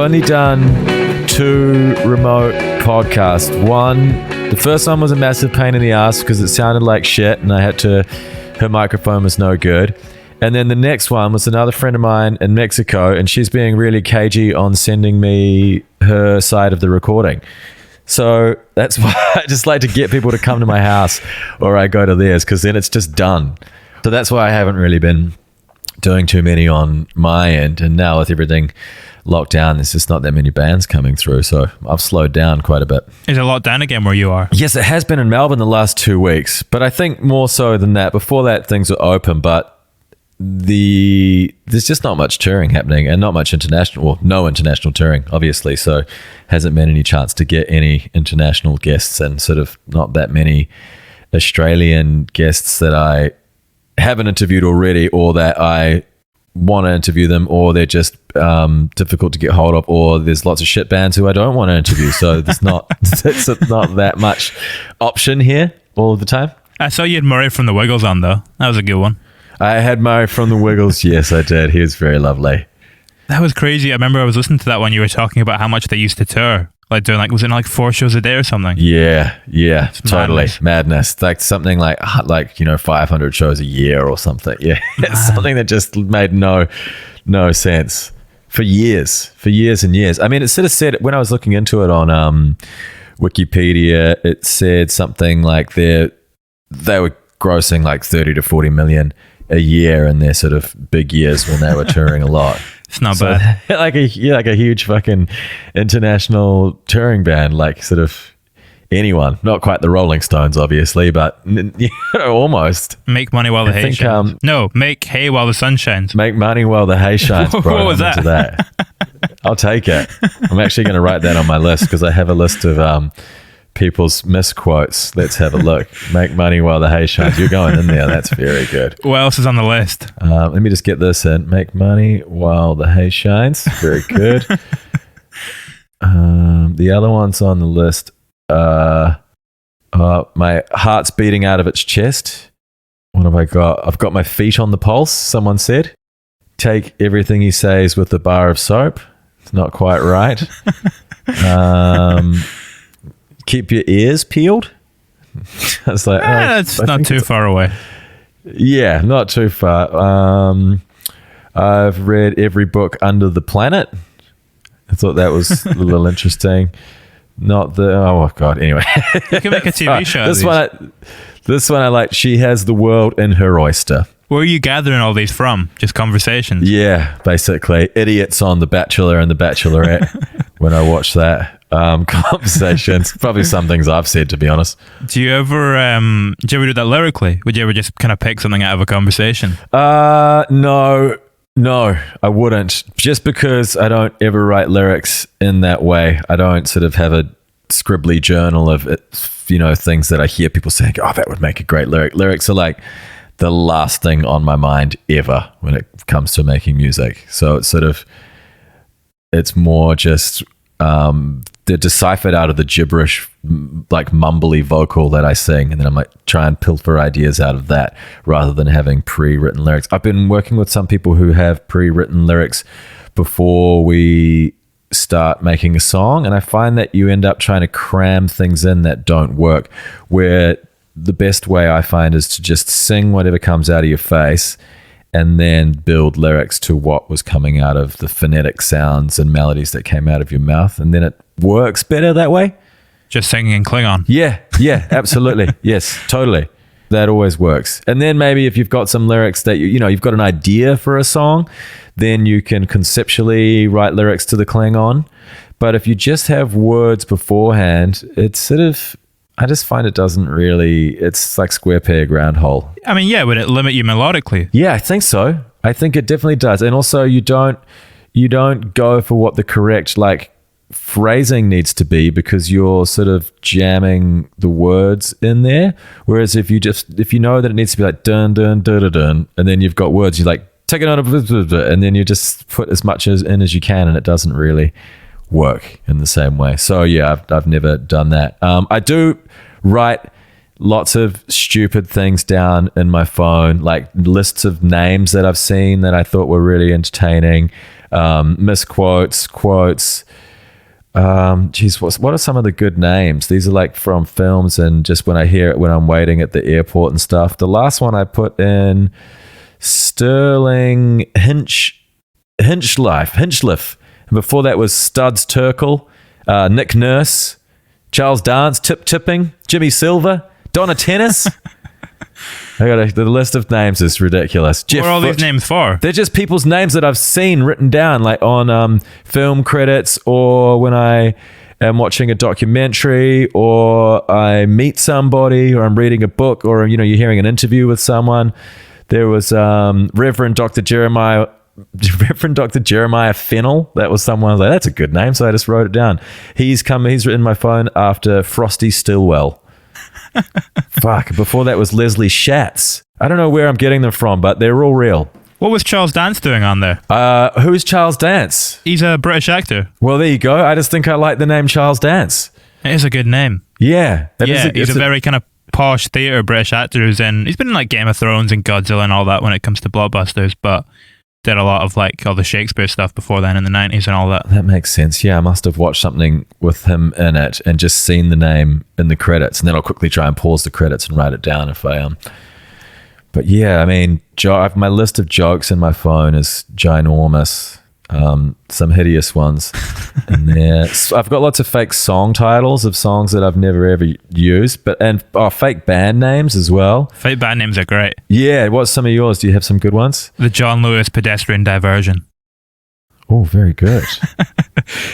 only done 2 remote podcasts. The first one was a massive pain in the ass because it sounded like shit and her microphone was no good. And then the next one was another friend of mine in Mexico, and she's being really cagey on sending me her side of the recording. So that's why I just like to get people to come to my house or I go to theirs, because then it's just done. So that's why I haven't really been doing too many on my end. And now with everything locked down, there's just not that many bands coming through. So I've slowed down quite a bit. Is it locked down again where you are? Yes, it has been in Melbourne the last 2 weeks. But I think more so than that. Before that, things were open. But there's just not much touring happening and not much no international touring, obviously. So hasn't been any chance to get any international guests, and sort of not that many Australian guests that I haven't interviewed already, or that I want to interview them, or they're just difficult to get hold of, or there's lots of shit bands who I don't want to interview. So it's not that much option here all of the time. I saw you had Murray from the Wiggles on though. That was a good one. I had Murray from the Wiggles. Yes, I did. He was very lovely. That was crazy. I remember I was listening to that when you were talking about how much they used to tour. Like doing was it 4 shows a day or something? Yeah, it's totally madness. Like something like 500 shows a year or something. Yeah, it's something that just made no sense for years and years. I mean, it sort of said, when I was looking into it on Wikipedia, it said something like they were grossing like 30 to 40 million a year in their sort of big years when they were touring a lot. It's not bad. like a huge fucking international touring band, like sort of anyone. Not quite the Rolling Stones, obviously, but almost. Make money while the hay shines. No, make hay while the sun shines. Make money while the hay shines, bro. What was that? I'll take it. I'm actually going to write that on my list, because I have a list of people's misquotes. Let's have a look. Make money while the hay shines. You're going in there. That's very good. What else is on the list? Let me just get this in. Make money while the hay shines. Very good. The other ones on the list. My heart's beating out of its chest. What have I got? I've got my feet on the pulse, someone said. Take everything he says with a bar of soap. It's not quite right. Keep your ears peeled. I was like, that's not too far away. Yeah, not too far. I've read every book under the planet. I thought that was a little interesting. Not the, oh God, anyway. You can make a TV show. This one I like. She has the world in her oyster. Where are you gathering all these from? Just conversations? Yeah, basically. Idiots on The Bachelor and The Bachelorette when I watch that. Conversations. Probably some things I've said, to be honest. Do you ever do that lyrically? Would you ever just kind of pick something out of a conversation? No, I wouldn't. Just because I don't ever write lyrics in that way. I don't sort of have a scribbly journal of it, things that I hear people saying, oh, that would make a great lyric. Lyrics are like the last thing on my mind ever when it comes to making music. So it's more just they're deciphered out of the gibberish, like mumbly vocal that I sing, and then I'm like try and pilfer ideas out of that rather than having pre-written lyrics. I've been working with some people who have pre-written lyrics before we start making a song, and I find that you end up trying to cram things in that don't work, where the best way I find is to just sing whatever comes out of your face and then build lyrics to what was coming out of the phonetic sounds and melodies that came out of your mouth. And then it works better that way. Just singing in Klingon. Yeah, absolutely. Yes, totally. That always works. And then maybe if you've got some lyrics that, you've got an idea for a song, then you can conceptually write lyrics to the Klingon. But if you just have words beforehand, it's sort of, I just find it doesn't really, it's like square peg, round hole. I mean, yeah, would it limit you melodically? Yeah, I think so. I think it definitely does. And also you don't go for what the correct phrasing needs to be, because you're sort of jamming the words in there. Whereas if you know that it needs to be like dun dun dun dun dun, and then you've got words, you like take it on and then you just put as much in as you can, and it doesn't really work in the same way. So yeah, I've never done that. I do write lots of stupid things down in my phone, like lists of names that I've seen that I thought were really entertaining. misquotes, quotes. Geez, what are some of the good names? These are like from films, and just when I hear it when I'm waiting at the airport and stuff. The last one I put in Sterling Hinchliff. And before that was Studs Terkel, Nick Nurse, Charles Dance, Tip Tipping, Jimmy Silver, Donna Tennis. The list of names is ridiculous. What are all these names for? They're just people's names that I've seen written down, like on film credits, or when I am watching a documentary, or I meet somebody, or I'm reading a book, or you're hearing an interview with someone. There was Reverend Dr. Jeremiah Fennell. That was someone I was like, that's a good name, so I just wrote it down. He's written my phone after Frosty Stillwell. Fuck. Before that was Leslie Schatz. I don't know where I'm getting them from, but they're all real. What was Charles Dance doing on there? Who's Charles Dance? He's a British actor. Well, there you go. I just think I like the name Charles Dance. It is a good name. Yeah. He's a very kind of posh theatre British actor he's been in like Game of Thrones and Godzilla and all that when it comes to blockbusters, but did a lot of like all the Shakespeare stuff before then in the 90s and all that. That makes sense. Yeah, I must have watched something with him in it and just seen the name in the credits, and then I'll quickly try and pause the credits and write it down if I But yeah, I mean, my list of jokes in my phone is ginormous. Some hideous ones in there. I've got lots of fake song titles of songs that I've never ever used, and fake band names as well. Fake band names are great. Yeah, what's some of yours? Do you have some good ones? The John Lewis Pedestrian Diversion. Oh, very good.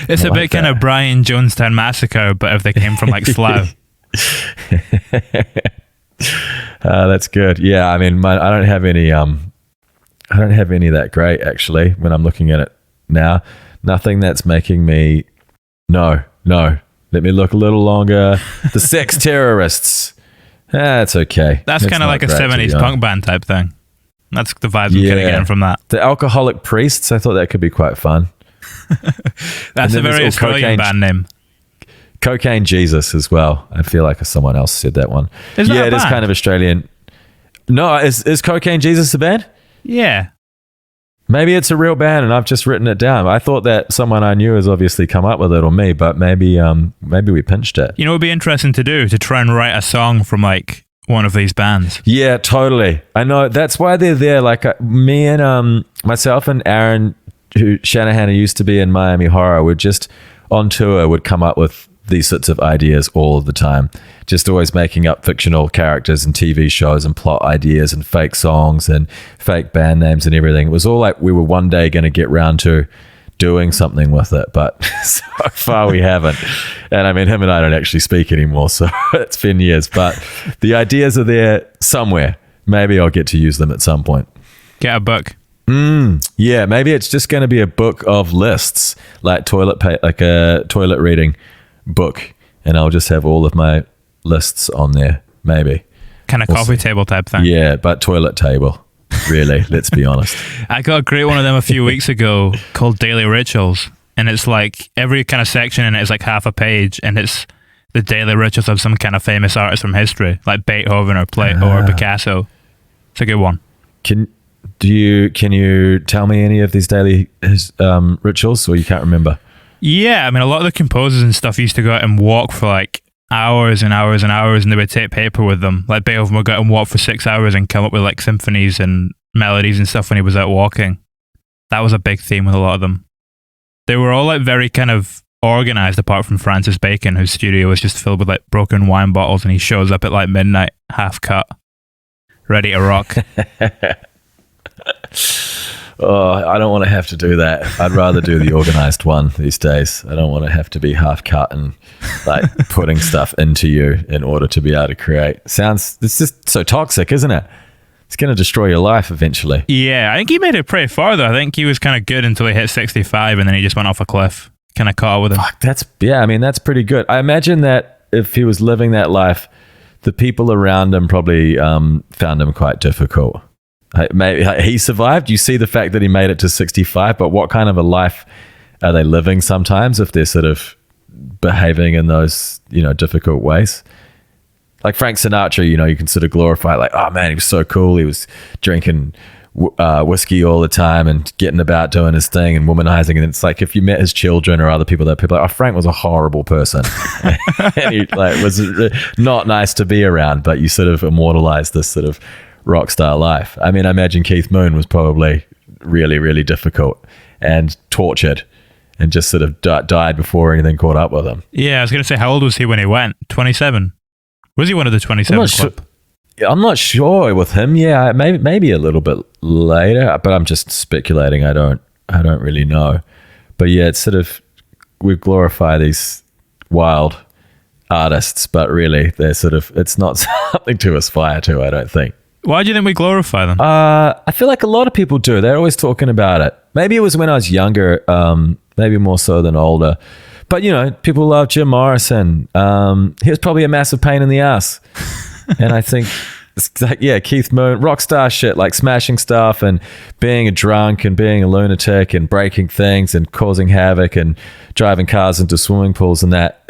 It's a bit kind of Brian Jonestown Massacre, but if they came from like Slough. That's good. Yeah, I mean, I don't have any that great actually when I'm looking at it now. Nothing that's making me no. Let me look a little longer. The Sex Terrorists. That's okay. That's kind of like a 70s punk band type thing. That's the vibe I'm kind of getting from that. The Alcoholic Priests. I thought that could be quite fun. That's a very Australian band name. Cocaine Jesus as well. I feel like someone else said that one. Is that it is kind of Australian. No, is Cocaine Jesus a band? Yeah. Maybe it's a real band and I've just written it down. I thought that someone I knew has obviously come up with it, or me, but maybe we pinched it. It would be interesting to do, to try and write a song from like one of these bands. Yeah, totally. I know. That's why they're there. Like me and myself and Aaron Shanahan, who used to be in Miami Horror, would just on tour would come up with these sorts of ideas all of the time, just always making up fictional characters and TV shows and plot ideas and fake songs and fake band names and everything. It was all like we were one day going to get round to doing something with it, but so far we haven't. And I mean, him and I don't actually speak anymore, so it's been years, but the ideas are there somewhere. Maybe I'll get to use them at some point. Get a book. Yeah, maybe it's just going to be a book of lists, like a toilet reading book, and I'll just have all of my lists on there. Maybe kind of coffee table type thing. Yeah, but toilet table, really. Let's be honest. I got a great one of them a few weeks ago called Daily Rituals, and it's like every kind of section in it is like half a page, and it's the daily rituals of some kind of famous artist from history, like Beethoven or Plato or Picasso. It's a good one. Can you tell me any of these daily rituals, or you can't remember? Yeah, I mean, a lot of the composers and stuff used to go out and walk for like hours and hours and hours, and they would take paper with them. Like Beethoven would go out and walk for 6 hours and come up with like symphonies and melodies and stuff when he was out walking. That was a big theme with a lot of them. They were all like very kind of organized, apart from Francis Bacon, whose studio was just filled with like broken wine bottles, and he shows up at like midnight, half cut, ready to rock. Oh, I don't want to have to do that. I'd rather do the organized one these days. I don't want to have to be half cut and like putting stuff into you in order to be able to create. It's just so toxic, isn't it? It's going to destroy your life eventually. Yeah, I think he made it pretty far though. I think he was kind of good until he hit 65 and then he just went off a cliff. Kind of caught up with him. Fuck, that's pretty good. I imagine that if he was living that life, the people around him probably found him quite difficult. Maybe he survived. You see the fact that he made it to 65, but what kind of a life are they living sometimes if they're sort of behaving in those, difficult ways? Like Frank Sinatra, you can sort of glorify like, oh man, he was so cool. He was drinking whiskey all the time and getting about doing his thing and womanizing. And it's like, if you met his children or other people, that people are like, oh, Frank was a horrible person. And he like was not nice to be around, but you sort of immortalized this sort of rock star life. I mean, I imagine Keith Moon was probably really, really difficult and tortured and just sort of died before anything caught up with him. Yeah, I was going to say, how old was he when he went? 27? Was he one of the 27 club? I'm not sure with him. Yeah, maybe a little bit later, but I'm just speculating. I don't really know. But yeah, it's sort of, we glorify these wild artists, but really they're sort of, it's not something to aspire to, I don't think. Why do you think we glorify them? I feel like a lot of people do. They're always talking about it. Maybe it was when I was younger, maybe more so than older. But, you know, people love Jim Morrison. He was probably a massive pain in the ass. And I think, like, yeah, Keith Moon, rock star shit, like smashing stuff and being a drunk and being a lunatic and breaking things and causing havoc and driving cars into swimming pools and that.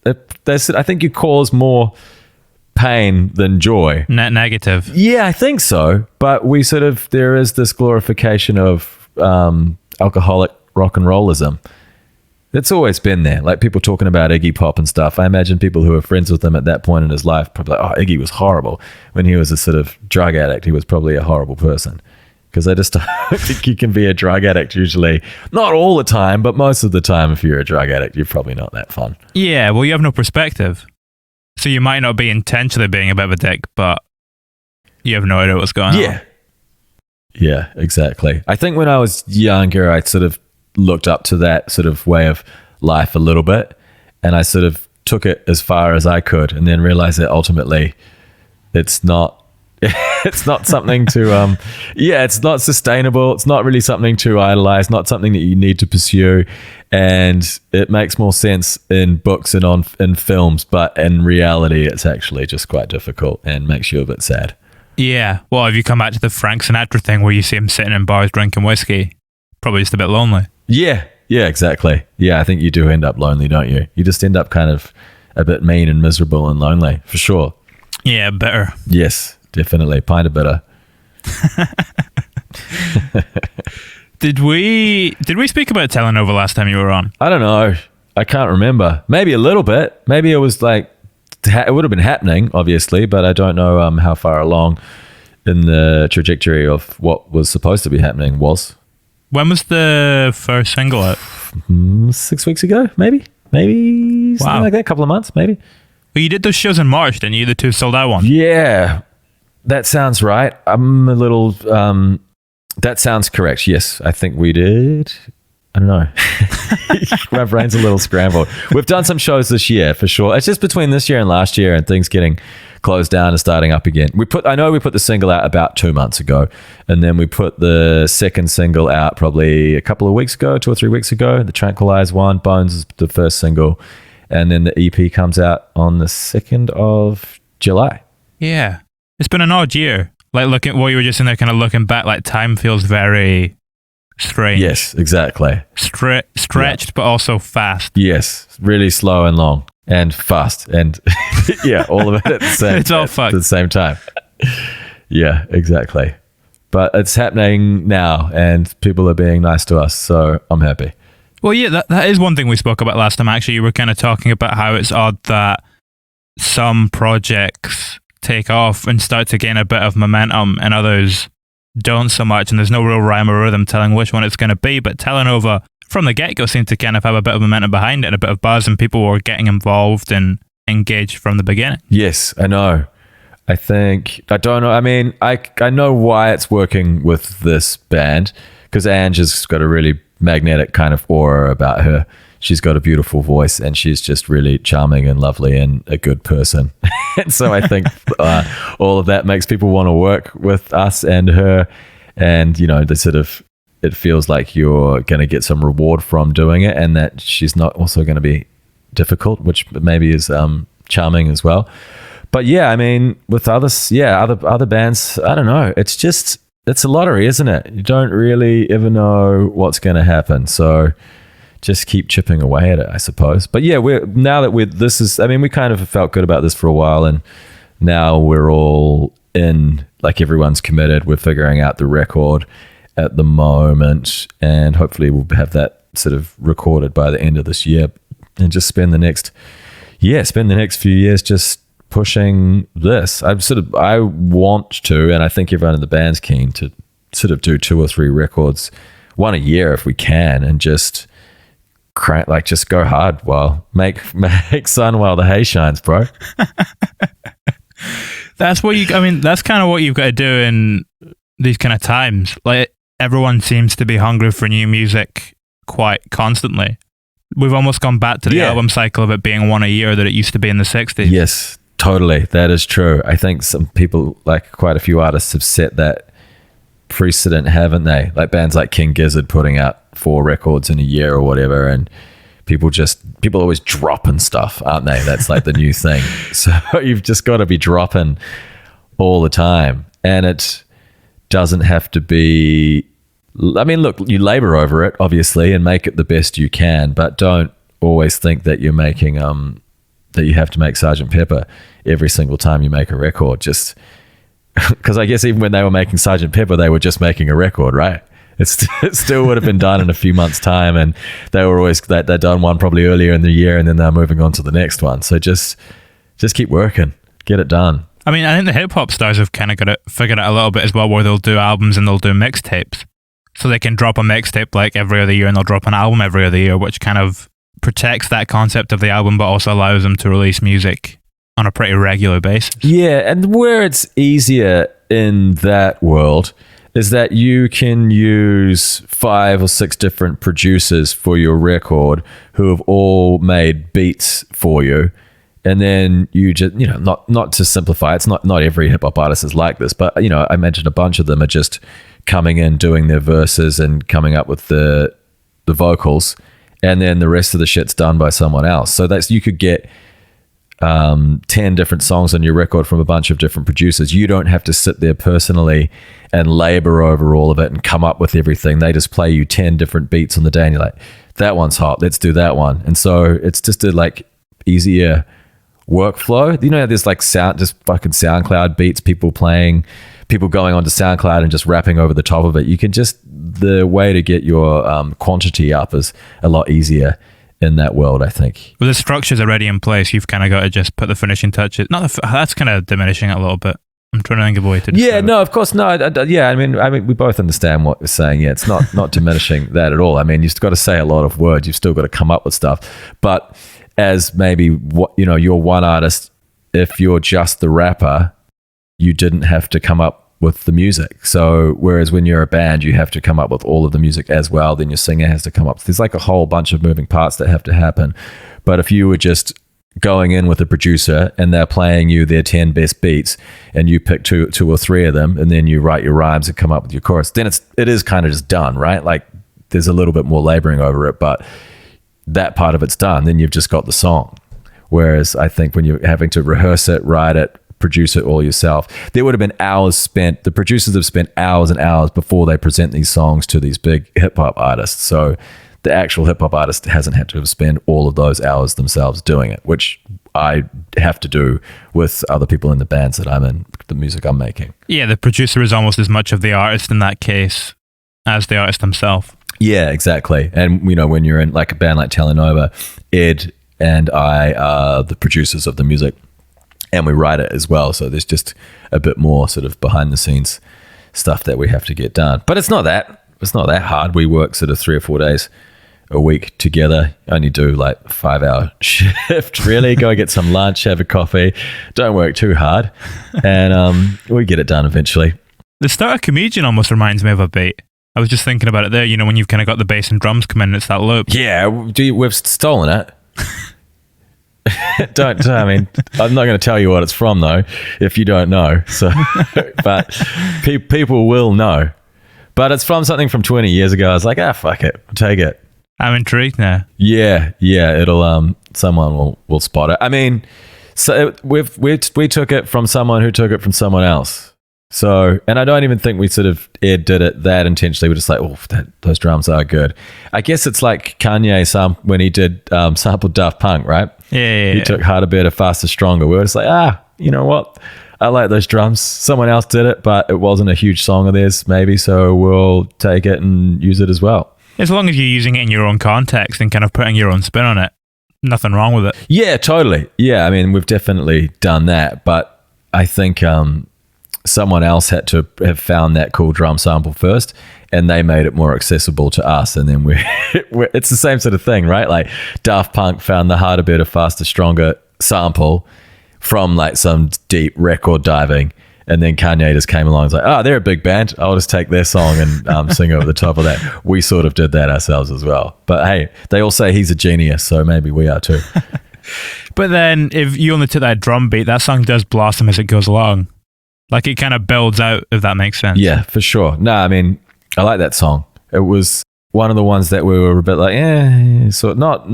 I think you cause more pain than joy. Net negative. Yeah, I think so. But we sort of, there is this glorification of alcoholic rock and rollism. It's always been there. Like people talking about Iggy Pop and stuff. I imagine people who were friends with him at that point in his life probably like, oh, Iggy was horrible. When he was a sort of drug addict, he was probably a horrible person. Because I just don't think you can be a drug addict usually. Not all the time, but most of the time if you're a drug addict, you're probably not that fun. Yeah, well, you have no perspective. So you might not be intentionally being a bit of a dick, but you have no idea what's going on. Yeah, exactly. I think when I was younger, I sort of looked up to that sort of way of life a little bit, and I sort of took it as far as I could, and then realized that ultimately it's not it's not something to it's not sustainable. It's not really something to idolize, not something that you need to pursue, and it makes more sense in books and in films, but in reality it's actually just quite difficult and makes you a bit sad. Yeah, well, have you come back to the Frank Sinatra thing where you see him sitting in bars drinking whiskey? Probably just a bit lonely. Yeah, exactly. Yeah, I think you do end up lonely, don't you? You just end up kind of a bit mean and miserable and lonely, for sure. Yeah, bitter. Yes, definitely. Pint of bitter. Did we speak about Telenova last time you were on? I don't know. I can't remember. Maybe a little bit. Maybe it was like, it would have been happening, obviously, but I don't know how far along in the trajectory of what was supposed to be happening was. When was the first single out? 6 weeks ago, maybe something like that. A couple of months, maybe. Well, you did those shows in March, didn't you? The 2 sold out ones. Yeah, that sounds right. I'm a little. That sounds correct. Yes, I think we did. I don't know. My brain's a little scrambled. We've done some shows this year for sure. It's just between this year and last year and things getting closed down and starting up again. I know we put the single out about 2 months ago, and then we put the second single out probably a couple of weeks ago, 2 or 3 weeks ago. The Tranquillise one, Bones is the first single, and then the EP comes out on the 2nd of July. Yeah. It's been an odd year. Like looking, what you were just in there kind of looking back, like time feels very strange. Yes, exactly. Stretched, but also fast. Yes, really slow and long and fast and yeah, all of it at the same. It's all fucked at the same time. Yeah, exactly. But it's happening now, and people are being nice to us, so I'm happy. Well, yeah, that is one thing we spoke about last time. Actually, you were kind of talking about how it's odd that some projects take off and start to gain a bit of momentum, and others don't so much, and there's no real rhyme or rhythm telling which one it's going to be. But Telenova, from the get-go, seemed to kind of have a bit of momentum behind it and a bit of buzz, and people were getting involved and engaged from the beginning. Yes, I know. I don't know. I mean, I know why it's working with this band, because Ange has got a really magnetic kind of aura about her. She's got a beautiful voice, and she's just really charming and lovely and a good person. And so I think all of that makes people want to work with us and her. And, you know, it feels like you're going to get some reward from doing it, and that she's not also going to be difficult, which maybe is charming as well. But yeah, I mean, with other bands, I don't know. It's a lottery, isn't it? You don't really ever know what's going to happen. So just keep chipping away at it, I suppose. But yeah, we kind of felt good about this for a while, and now we're all in like everyone's committed. We're figuring out the record at the moment, and hopefully we'll have that sort of recorded by the end of this year, and just spend the next few years just pushing this. I want to, and I think everyone in the band's keen to sort of do 2 or 3 records, one a year if we can, and just just go hard while make sun while the hay shines, bro. That's kind of what you've got to do in these kind of times. Like, everyone seems to be hungry for new music quite constantly. We've almost gone back to the album cycle of it being one a year that it used to be in the 60s. Yes, totally. That is true. I think some people, like quite a few artists, have set that precedent, haven't they? Like bands like King Gizzard putting out 4 records in a year or whatever, and people always dropping stuff, aren't they? That's like the new thing. So you've just got to be dropping all the time, and it doesn't have to be, I mean, look, you labor over it obviously and make it the best you can, but don't always think that you're making that you have to make Sgt. Pepper every single time you make a record, just because I guess even when they were making Sgt. Pepper, they were just making a record, right? It still would have been done in a few months' time, and they were always they'd done one probably earlier in the year, and then they're moving on to the next one. So just keep working, get it done. I mean, I think the hip hop stars have kind of got it figured out a little bit as well, where they'll do albums and they'll do mixtapes, so they can drop a mixtape like every other year, and they'll drop an album every other year, which kind of protects that concept of the album, but also allows them to release music on a pretty regular basis. Yeah, and where it's easier in that world is that you can use 5 or 6 different producers for your record who have all made beats for you. And then you just, not to simplify, it's not every hip hop artist is like this, but, I imagine a bunch of them are just coming in, doing their verses and coming up with the vocals, and then the rest of the shit's done by someone else. So you could get 10 different songs on your record from a bunch of different producers. You don't have to sit there personally and labor over all of it and come up with everything. They just play you 10 different beats on the day, and you're like, that one's hot, let's do that one. And so it's just a easier workflow. There's just fucking SoundCloud beats, people going onto SoundCloud and just rapping over the top of it. You can the way to get your quantity up is a lot easier in that world, I think. Well, the structure's already in place. You've kind of got to just put the finishing touches. That's kind of diminishing it a little bit. I'm trying to think of a way to describe it. No, of course, no. I mean, we both understand what you're saying. Yeah, it's not diminishing that at all. I mean, you've got to say a lot of words. You've still got to come up with stuff. But as maybe you're one artist, if you're just the rapper, you didn't have to come up with the music. So whereas when you're a band, you have to come up with all of the music as well, then your singer has to come up. There's a whole bunch of moving parts that have to happen. But if you were just going in with a producer and they're playing you their 10 best beats, and you pick two or 3 of them, and then you write your rhymes and come up with your chorus, then it is kind of just done, right? There's a little bit more laboring over it, but that part of it's done. Then you've just got the song. Whereas I think when you're having to rehearse it, write it, produce it all yourself, there would have been hours spent. The producers have spent hours and hours before they present these songs to these big hip hop artists. So the actual hip hop artist hasn't had to spend all of those hours themselves doing it, which I have to do with other people in the bands that I'm in, the music I'm making. Yeah, the producer is almost as much of the artist in that case as the artist himself. Yeah, exactly. And when you're in a band like Telenova, Ed and I are the producers of the music, and we write it as well. So there's just a bit more sort of behind the scenes stuff that we have to get done. But it's not that hard. We work sort of 3 or 4 days a week together. Only do 5-hour shift, really. Go get some lunch, have a coffee. Don't work too hard. And we get it done eventually. The start of Comedian almost reminds me of a beat. I was just thinking about it there, when you've kind of got the bass and drums come in, it's that loop. Yeah, we've stolen it. I mean, I'm not going to tell you what it's from though, if you don't know. So, but people will know. But it's from something from 20 years ago. I was like, fuck it, I'll take it. I'm intrigued now. Yeah, it'll someone will spot it. I mean, so we took it from someone who took it from someone else. So, and I don't even think we Ed did it that intentionally. We're just like, those drums are good. I guess it's like Kanye when he did sampled Daft Punk, right? Yeah. He took Harder, Better, Faster, Stronger. We were just like, you know what? I like those drums. Someone else did it, but it wasn't a huge song of theirs, maybe, so we'll take it and use it as well. As long as you're using it in your own context and kind of putting your own spin on it, nothing wrong with it. Yeah, totally. Yeah, I mean, we've definitely done that, but I think someone else had to have found that cool drum sample first, and they made it more accessible to us, and then we're it's the same sort of thing, right? Like Daft Punk found the harder, better, faster, stronger sample from like some deep record diving, and then Kanye just came along and was like, they're a big band, I'll just take their song and sing over the top of that. We sort of did that ourselves as well, but hey, they all say he's a genius, so maybe we are too. But then if you only took that drum beat, that song does blossom as it goes along. Like it kind of builds out, if that makes sense. Yeah, for sure. No, I mean, I like that song. It was one of the ones that we were a bit like, so not,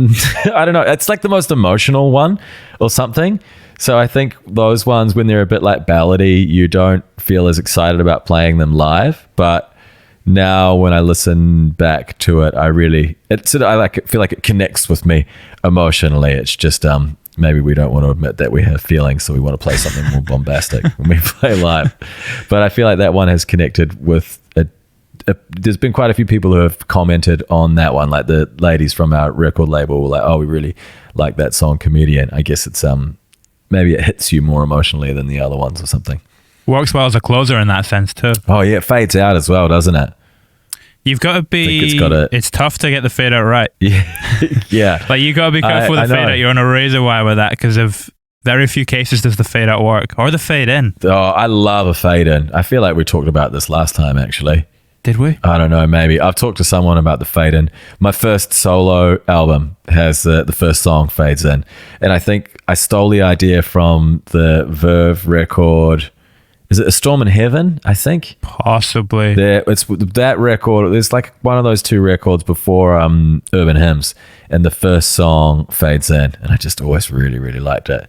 I don't know. It's like the most emotional one or something. So I think those ones, when they're a bit like ballady, you don't feel as excited about playing them live. But now when I listen back to it, I feel like it connects with me emotionally. It's just, maybe we don't want to admit that we have feelings, so we want to play something more bombastic when we play live. But I feel like that one has connected with there's been quite a few people who have commented on that one, like the ladies from our record label were like, we really like that song, Comedian. I guess it's maybe it hits you more emotionally than the other ones or something. Works well as a closer in that sense too. Oh yeah, it fades out as well, doesn't it? You've got to be. It's tough to get the fade out right. Yeah, yeah. Like you got to be careful with the fade out. You're on a razor wire with that, because of very few cases does the fade out work, or the fade in. Oh, I love a fade in. I feel like we talked about this last time, actually. Did we? I don't know. Maybe I've talked to someone about the fade in. My first solo album has the first song fades in, and I think I stole the idea from the Verve record. Is it A Storm in Heaven? I think possibly. It's that record. There's like one of those two records before Urban Hymns, and the first song fades in, and I just always really, really liked it.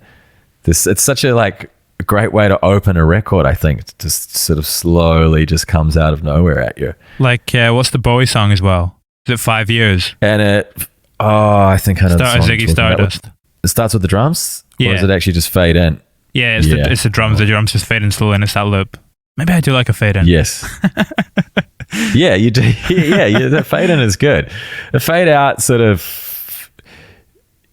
It's such a great way to open a record. I think it just sort of slowly just comes out of nowhere at you. Like what's the Bowie song as well? Is it 5 Years? And I think I know the song. Ziggy Stardust. It starts with the drums, yeah. Or does it actually just fade in? Yeah, it's the drums. The drums just fade in slowly, and it's that loop. Maybe I do like a fade in. Yes. Yeah, you do. Yeah, that fade in is good. A fade out sort of.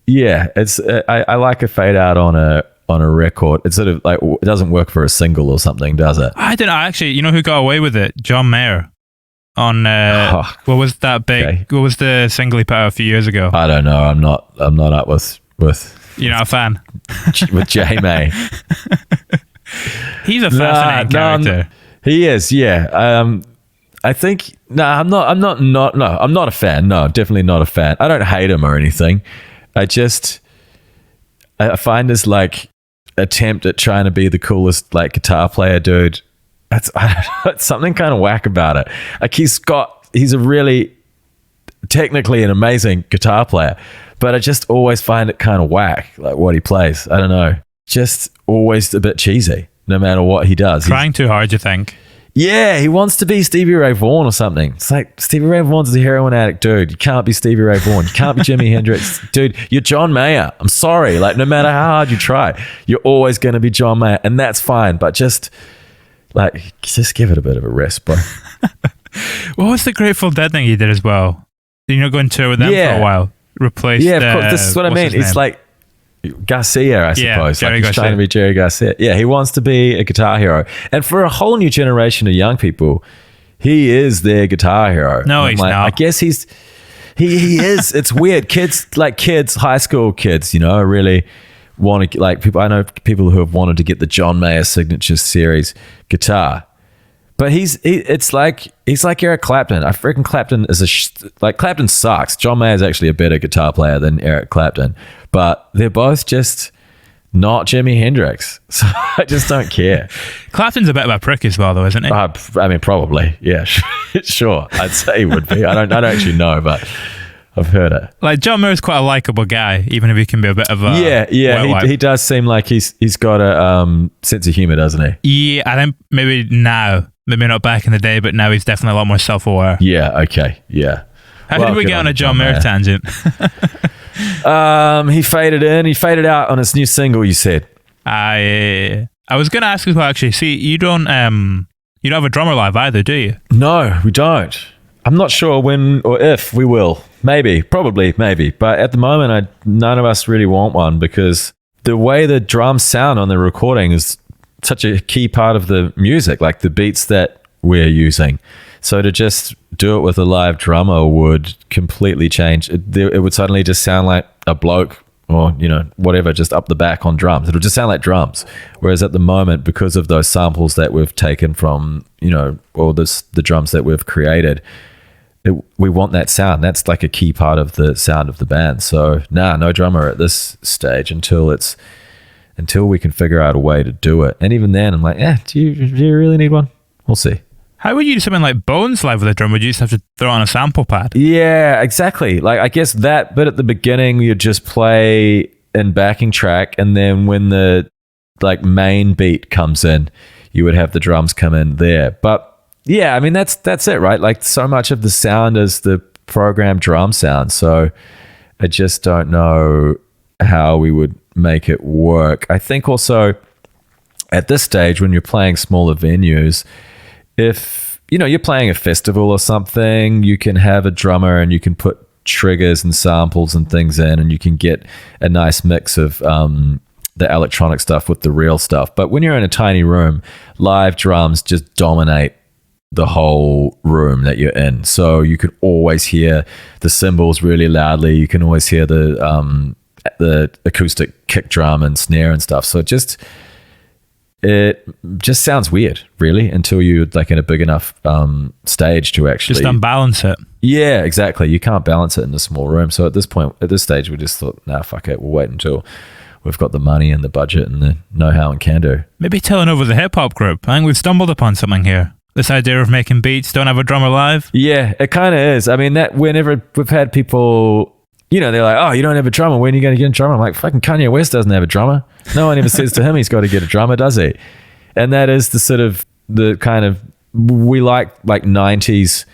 Yeah, it's. I like a fade out on a record. It's sort of like it doesn't work for a single or something, does it? I don't know. Actually, you know who got away with it? John Mayer. On what was that big? Okay. What was the single he put out a few years ago? I don't know. I'm not up with. You're not a fan? With J May. He's a fascinating character. He is, yeah. I think I'm not a fan. No, definitely not a fan. I don't hate him or anything. I find this like attempt at trying to be the coolest like guitar player dude. It's something kind of whack about it. Like he's a really technically an amazing guitar player, but I just always find it kind of whack, like what he plays. I don't know. Just always a bit cheesy, no matter what he does. Trying too hard, you think? Yeah, he wants to be Stevie Ray Vaughan or something. It's like, Stevie Ray Vaughan's a heroin addict, dude. You can't be Stevie Ray Vaughan. You can't be Jimi Hendrix. Dude, you're John Mayer. I'm sorry. Like, no matter how hard you try, you're always going to be John Mayer, and that's fine, but just give it a bit of a rest, bro. What was the Grateful Dead thing he did as well? Did you not go and tour with them for a while? Replace of course. This is what I mean. It's like Garcia, I suppose. Jerry he's Garcia. Trying to be Jerry Garcia. Yeah, he wants to be a guitar hero. And for a whole new generation of young people, he is their guitar hero. No, he's not. I guess he is. It's weird. Kids, high school kids, really want to, like, people. I know people who have wanted to get the John Mayer Signature Series guitar. But he's like Eric Clapton. I freaking Clapton is Clapton sucks. John Mayer is actually a better guitar player than Eric Clapton, but they're both just not Jimi Hendrix. So I just don't care. Clapton's a bit of a prick as well, though, isn't he? I mean, probably, yeah, sure. I'd say he would be. I don't actually know, but I've heard it. Like John Mayer's quite a likable guy, even if he can be a bit of a He does seem like he's got a sense of humor, doesn't he? Yeah, I think maybe now. Maybe not back in the day, but now he's definitely a lot more self-aware. Yeah, okay, yeah. How did we get on a John Mayer tangent? He faded in. He faded out on his new single, you said. Yeah. I was going to ask as well, actually. See, you don't have a drummer live either, do you? No, we don't. I'm not sure when or if we will. Maybe, probably, maybe. But at the moment, none of us really want one because the way the drums sound on the recording is such a key part of the music, like the beats that we're using. So to just do it with a live drummer would completely change. It would suddenly just sound like a bloke or, whatever, just up the back on drums. It'll just sound like drums. Whereas at the moment, because of those samples that we've taken from, all the drums that we've created, we want that sound. That's like a key part of the sound of the band. So no drummer at this stage until we can figure out a way to do it. And even then, I'm like, do you really need one? We'll see. How would you do something like Bones live with a drum? Would you just have to throw on a sample pad? Yeah, exactly. Like, I guess that bit at the beginning, you'd just play in backing track. And then when the main beat comes in, you would have the drums come in there. But yeah, I mean, that's it, right? Like, so much of the sound is the programmed drum sound. So I just don't know how we would make it work. I think also at this stage, when you're playing smaller venues, if you're playing a festival or something, you can have a drummer and you can put triggers and samples and things in, and you can get a nice mix of the electronic stuff with the real stuff. But when you're in a tiny room, live drums just dominate the whole room that you're in. So you could always hear the cymbals really loudly. You can always hear the acoustic kick drum and snare and stuff. So it just sounds weird, really, until you're in a big enough stage to actually just unbalance it. Yeah, exactly. You can't balance it in a small room. So at this stage, we just thought, fuck it. We'll wait until we've got the money and the budget and the know-how and can do. Maybe Telenova the hip hop group. I think we've stumbled upon something here. This idea of making beats, don't have a drummer live. Yeah, it kind of is. I mean, that whenever we've had people, they're like, oh, you don't have a drummer. When are you going to get a drummer? I'm like, fucking Kanye West doesn't have a drummer. No one ever says to him he's got to get a drummer, does he? And that is we like 90s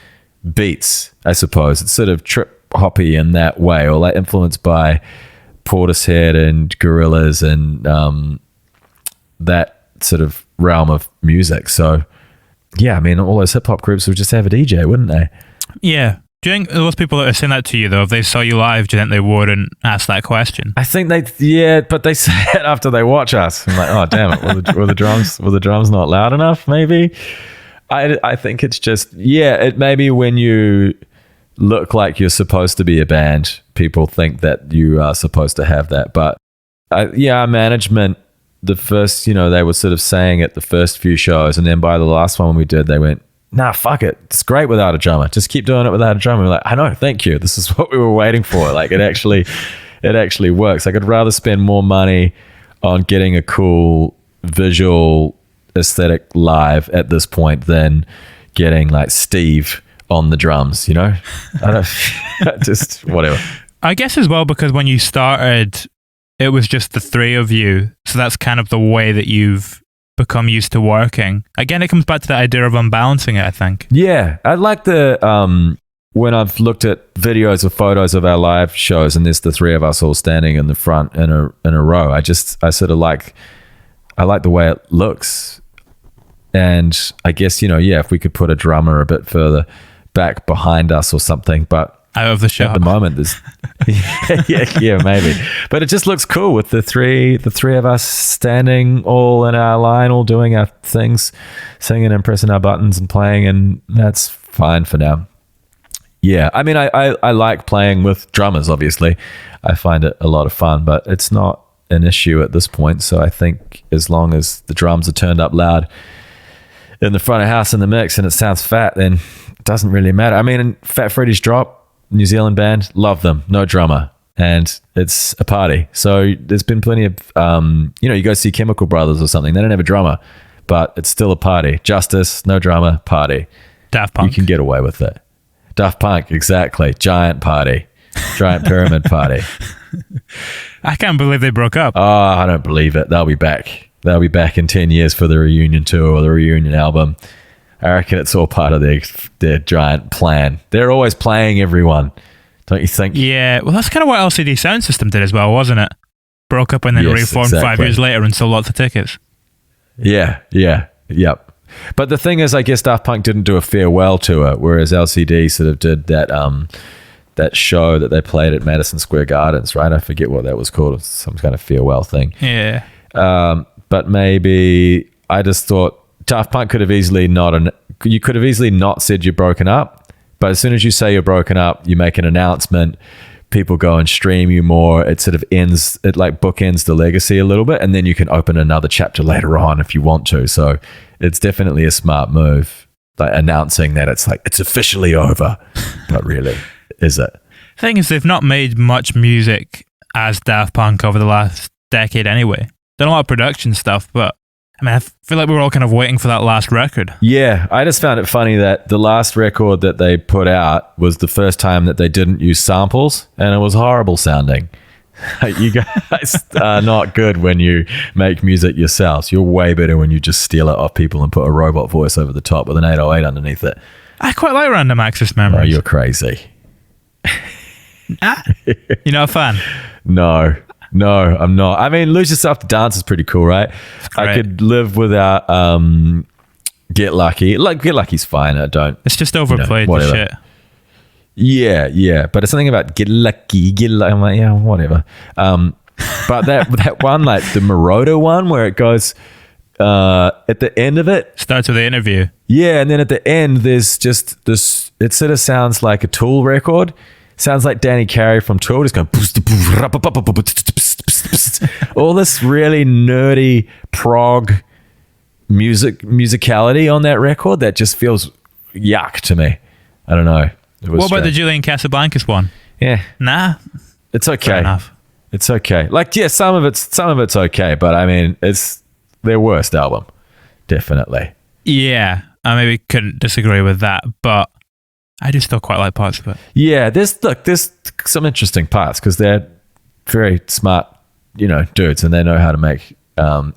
beats, I suppose. It's sort of trip hoppy in that way, or like influenced by Portishead and Gorillaz and that sort of realm of music. So yeah, I mean, all those hip hop groups would just have a DJ, wouldn't they? Yeah. Do you think those people that are saying that to you, though, if they saw you live, do you think they wouldn't ask that question? I think but they say it after they watch us. I'm like, oh, damn it. Were the drums not loud enough, maybe? I think it's just, it maybe when you look like you're supposed to be a band, people think that you are supposed to have that. But our management, the first, they were sort of saying it the first few shows. And then by the last one we did, they went, nah, fuck it. It's great without a drummer. Just keep doing it without a drummer. We're like, I know, thank you. This is what we were waiting for. Like, it actually works. Like, I'd rather spend more money on getting a cool visual aesthetic live at this point than getting like Steve on the drums, I don't just whatever. I guess as well, because when you started, it was just the three of you. So that's kind of the way that you've become used to working. Again, it comes back to the idea of unbalancing it, I think. Yeah. I like when I've looked at videos or photos of our live shows and there's the three of us all standing in the front in a row. I sort of like the way it looks. And I guess, if we could put a drummer a bit further back behind us or something, but out of the shot. At the moment, there's yeah, maybe. But it just looks cool with the three of us standing all in our line, all doing our things, singing and pressing our buttons and playing, and that's fine for now. Yeah, I mean, I like playing with drummers, obviously. I find it a lot of fun, but it's not an issue at this point. So I think as long as the drums are turned up loud in the front of house in the mix and it sounds fat, then it doesn't really matter. I mean, Fat Freddy's Drop, New Zealand band, love them, no drummer, and it's a party. So there's been plenty of you go see Chemical Brothers or something, they don't have a drummer, but it's still a party. Justice, no drummer, party. Daft Punk, you can get away with it. Daft Punk, exactly. Giant party, giant pyramid party. I can't believe they broke up. Oh, I don't believe it. They'll be back in 10 years for the reunion tour or the reunion album. I reckon it's all part of their giant plan. They're always playing everyone, don't you think? Yeah, well, that's kind of what LCD Sound System did as well, wasn't it? Broke up and then reformed exactly. 5 years later and sold lots of tickets. Yep. But the thing is, I guess Daft Punk didn't do a farewell tour, whereas LCD sort of did that show that they played at Madison Square Gardens, right? I forget what that was called. It was some kind of farewell thing. Yeah. But maybe I just thought Daft Punk could have easily you could have easily not said you're broken up, but as soon as you say you're broken up, you make an announcement, people go and stream you more. It sort of bookends the legacy a little bit, and then you can open another chapter later on if you want to. So it's definitely a smart move, like announcing that it's officially over, but really, is it? The thing is, they've not made much music as Daft Punk over the last decade anyway. Done a lot of production stuff, but I mean, I feel like we were all kind of waiting for that last record. Yeah, I just found it funny that the last record that they put out was the first time that they didn't use samples, and it was horrible sounding. You guys are not good when you make music yourselves. You're way better when you just steal it off people and put a robot voice over the top with an 808 underneath it. I quite like Random Access Memories. Oh, you're crazy. You're not a fan? No, I'm not. I mean, Lose Yourself to Dance is pretty cool, right? I could live without Get Lucky. Like, Get Lucky's fine. It's just overplayed the shit. Yeah. But it's something about Get Lucky. I'm like, yeah, whatever. But that one, like the Moroder one, where it goes at the end of it. Starts with the interview. Yeah, and then at the end, there's just this, it sort of sounds like a Tool record. Sounds like Danny Carey from Tool, just going all this really nerdy prog musicality on that record that just feels yuck to me. I don't know. What about the Julian Casablancas one? Yeah. Nah. It's okay. Fair enough. It's okay. Like, yeah, some of it's okay, but I mean, it's their worst album. Definitely. Yeah. I maybe couldn't disagree with that, but I do still quite like parts of it. Yeah, there's some interesting parts because they're very smart, dudes, and they know how to make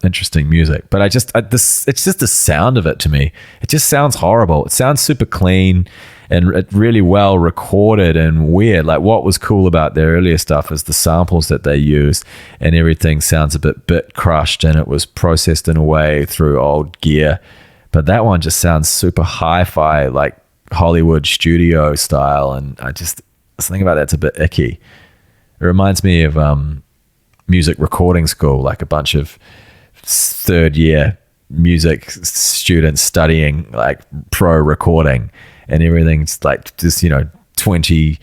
interesting music. But it's just the sound of it to me. It just sounds horrible. It sounds super clean and really well recorded and weird. Like, what was cool about their earlier stuff is the samples that they used, and everything sounds a bit crushed, and it was processed in a way through old gear. But that one just sounds super hi-fi, like Hollywood studio style, and something about that's a bit icky. It reminds me of music recording school, like a bunch of third year music students studying like pro recording, and everything's like just 20-30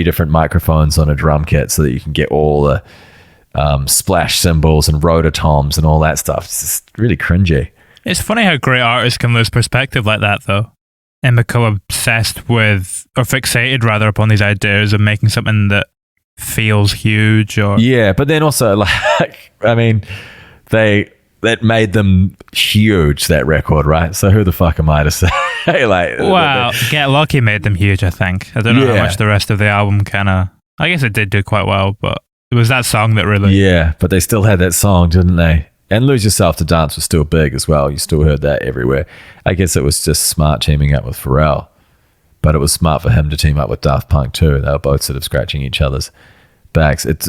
different microphones on a drum kit so that you can get all the splash cymbals and rototoms and all that stuff. It's just really cringy. It's funny how great artists can lose perspective like that though, and become obsessed with, or fixated rather, upon these ideas of making something that feels huge. Or yeah, but then also, like, I mean, that made them huge, that record, right? So who the fuck am I to say? Like, well, Get Lucky made them huge, I think. I don't know how much the rest of the album I guess it did do quite well, but it was that song that really... Yeah, but they still had that song, didn't they? And Lose Yourself to Dance was still big as well. You still heard that everywhere. I guess it was just smart teaming up with Pharrell. But it was smart for him to team up with Daft Punk too. They were both sort of scratching each other's backs. It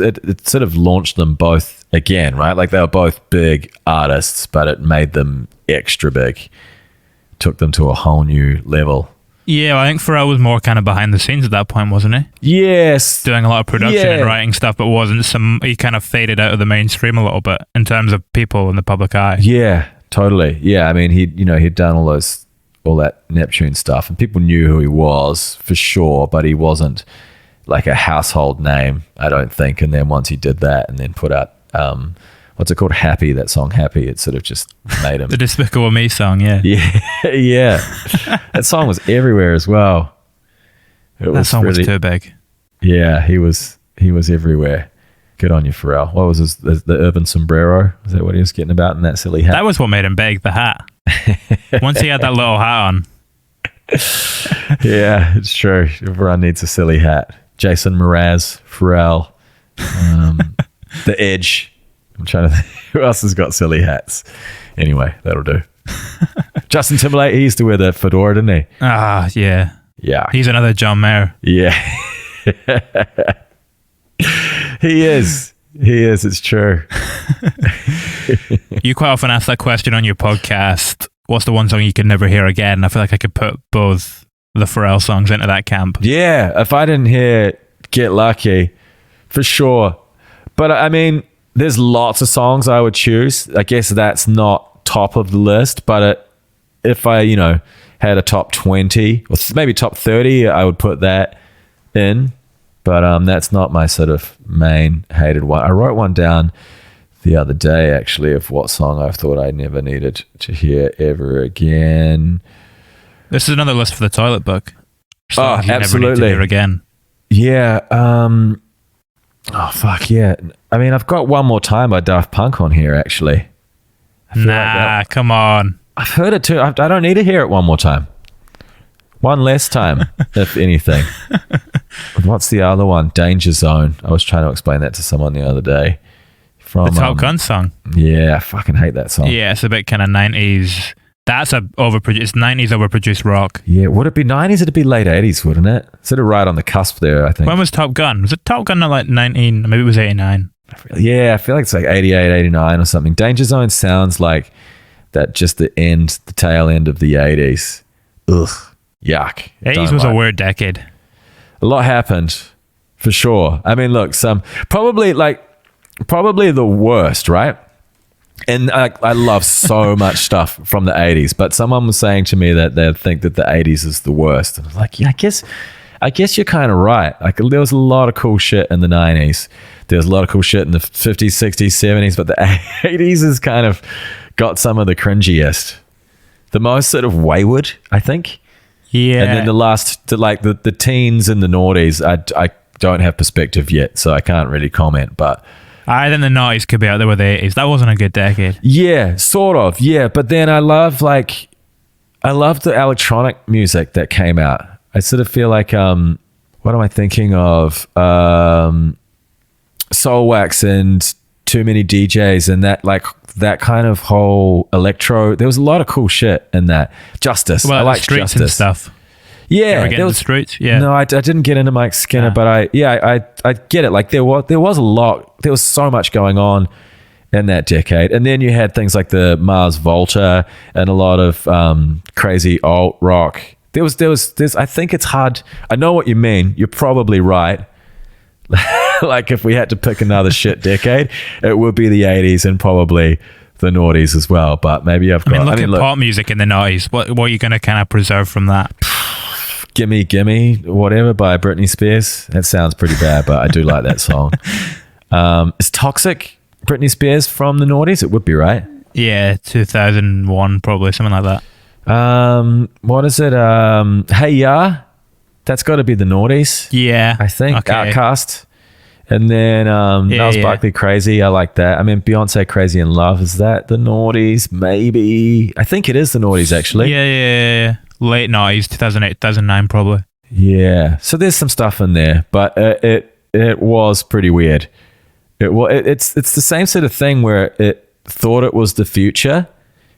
sort of launched them both again, right? Like, they were both big artists, but it made them extra big. Took them to a whole new level. Yeah, well, I think Pharrell was more kind of behind the scenes at that point, wasn't he? Yes. Doing a lot of production and writing stuff, but he kind of faded out of the mainstream a little bit in terms of people in the public eye. Yeah, totally. Yeah, I mean, he'd done all that Neptune stuff, and people knew who he was for sure, but he wasn't like a household name, I don't think. And then once he did that and then put out, what's it called? Happy, that song Happy, it sort of just made him. The Despicable Me song, yeah. Yeah. That song was everywhere as well. That song was too big. Yeah, he was everywhere. Good on you, Pharrell. What was the urban sombrero? Is that what he was getting about in that silly hat? That was what made him big, the hat. Once he had that little hat on. Yeah, it's true. Everyone needs a silly hat. Jason Mraz, Pharrell, The Edge. I'm trying to think who else has got silly hats. Anyway, that'll do. Justin Timberlake, he used to wear the fedora, didn't he? Ah, yeah. Yeah. He's another John Mayer. Yeah. He is. He is. It's true. You quite often ask that question on your podcast. What's the one song you could never hear again? I feel like I could put both the Pharrell songs into that camp. Yeah, if I didn't hear Get Lucky, for sure. But I mean, there's lots of songs I would choose. I guess that's not top of the list, but if I, had a top 20 or maybe top 30, I would put that in. But that's not my sort of main hated one. I wrote one down the other day, actually, of what song I thought I never needed to hear ever again. This is another list for the toilet book. Songs you absolutely. Never need to hear again. Yeah. Oh, fuck yeah. I mean, I've got One More Time by Daft Punk on here, actually. Come on. I've heard it too. I don't need to hear it one more time. One less time, if anything. What's the other one? Danger Zone. I was trying to explain that to someone the other day. From the Top Gun song. Yeah, I fucking hate that song. Yeah, it's a bit kind of 90s. That's a overproduced 90s overproduced rock. Yeah, would it be 90s? It'd be late 80s, wouldn't it? Sort of right on the cusp there, I think. When was Top Gun? Was it Top Gun not like 19? Maybe it was 89. Yeah, I feel like it's like 88, 89 or something. Danger Zone sounds like that, just the tail end of the 80s. Ugh, yuck. 80s was a weird decade. A lot happened, for sure. I mean, look, probably the worst, right? And I love so much stuff from the 80s, but someone was saying to me that they think that the 80s is the worst. And I was like, yeah, I guess you're kind of right. Like, there was a lot of cool shit in the 90s. There was a lot of cool shit in the 50s, 60s, 70s, but the 80s has kind of got some of the cringiest. The most sort of wayward, I think. Yeah. And then the teens and the noughties, I don't have perspective yet, so I can't really comment, but I think the 90s could be out there with the 80s. That wasn't a good decade. Yeah, sort of. Yeah, but then I love the electronic music that came out. I sort of feel like what am I thinking of? Soulwax and Too Many DJs and that kind of whole electro. There was a lot of cool shit in that. Justice. Well, I like Streets Justice and stuff. Yeah, there was Streets. Yeah. No, I didn't get into Mike Skinner, but I get it. Like there was a lot. There was so much going on in that decade, and then you had things like the Mars Volta and a lot of crazy alt rock. There's. I think it's hard. I know what you mean. You're probably right. Like if we had to pick another shit decade, it would be the 80s and probably the noughties as well. But maybe I've got. Look at pop music in the 90s. What are you going to kind of preserve from that? Gimme Gimme whatever by Britney Spears. That sounds pretty bad, but I do like that song. Is Toxic Britney Spears from the noughties? It would be, right? Yeah, 2001 probably, something like that. What is it? Hey Ya, that's got to be the noughties. Yeah, I think. Okay. Outcast. And then Niles Barkley, Crazy. I like that. I mean, Beyonce, Crazy in Love. Is that the noughties? Maybe. I think it is the noughties, actually. Yeah. Late 90s, 2008, 2009 probably. Yeah. So there's some stuff in there, but it was pretty weird. It's the same sort of thing where it thought it was the future,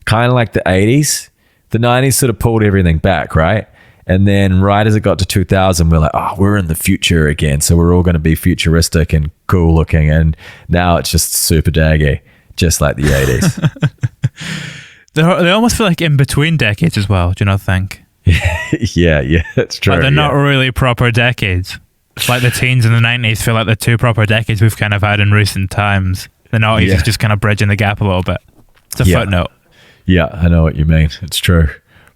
kind of like the 80s. The 90s sort of pulled everything back, right? And then right as it got to 2000, we're like, oh, we're in the future again. So we're all going to be futuristic and cool looking. And now it's just super daggy, just like the 80s. They almost feel like in between decades as well, do you not think? Yeah, that's true. But they're not really proper decades. Like the teens and the 90s feel like the two proper decades we've kind of had in recent times. The 90s is just kind of bridging the gap a little bit. It's a footnote. Yeah, I know what you mean. It's true.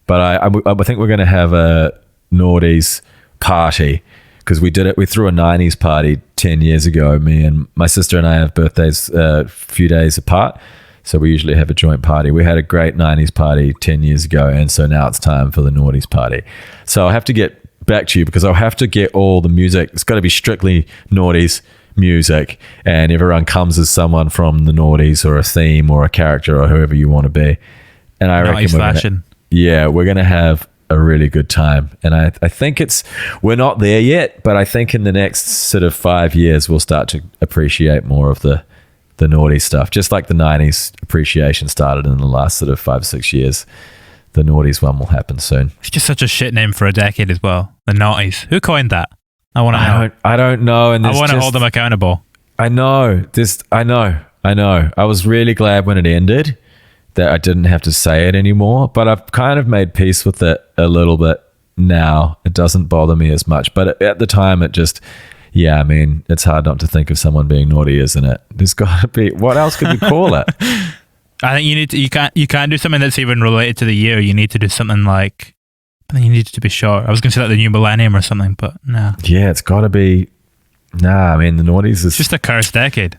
But I think we're going to have a noughties party because we did it. We threw a 90s party 10 years ago. Me and my sister and I have birthdays a few days apart. So we usually have a joint party. We had a great 90s party 10 years ago. And so now it's time for the noughties party. So I'll have to get back to you because I'll have to get all the music. It's got to be strictly noughties music. And everyone comes as someone from the noughties or a theme or a character or whoever you want to be. And I reckon we're going to have a really good time. And I think we're not there yet, but I think in the next sort of 5 years, we'll start to appreciate more of the naughty stuff, just like the 90s appreciation started in the last sort of 5 or 6 years. The noughties one will happen soon. It's just such a shit name for a decade as well. The noughties. Who coined that? I want to know. I don't know. And I want to hold them accountable. I know. I know. I was really glad when it ended that I didn't have to say it anymore, but I've kind of made peace with it a little bit now. It doesn't bother me as much, but at the time it just, I mean, it's hard not to think of someone being naughty, isn't it? There's got to be, what else could you call it? I think you can't do something that's even related to the year. You need to do something like, I think you need to be short. I was going to say like the new millennium or something, but no. Yeah, it's got to be, I mean, the noughties is... It's just a cursed decade.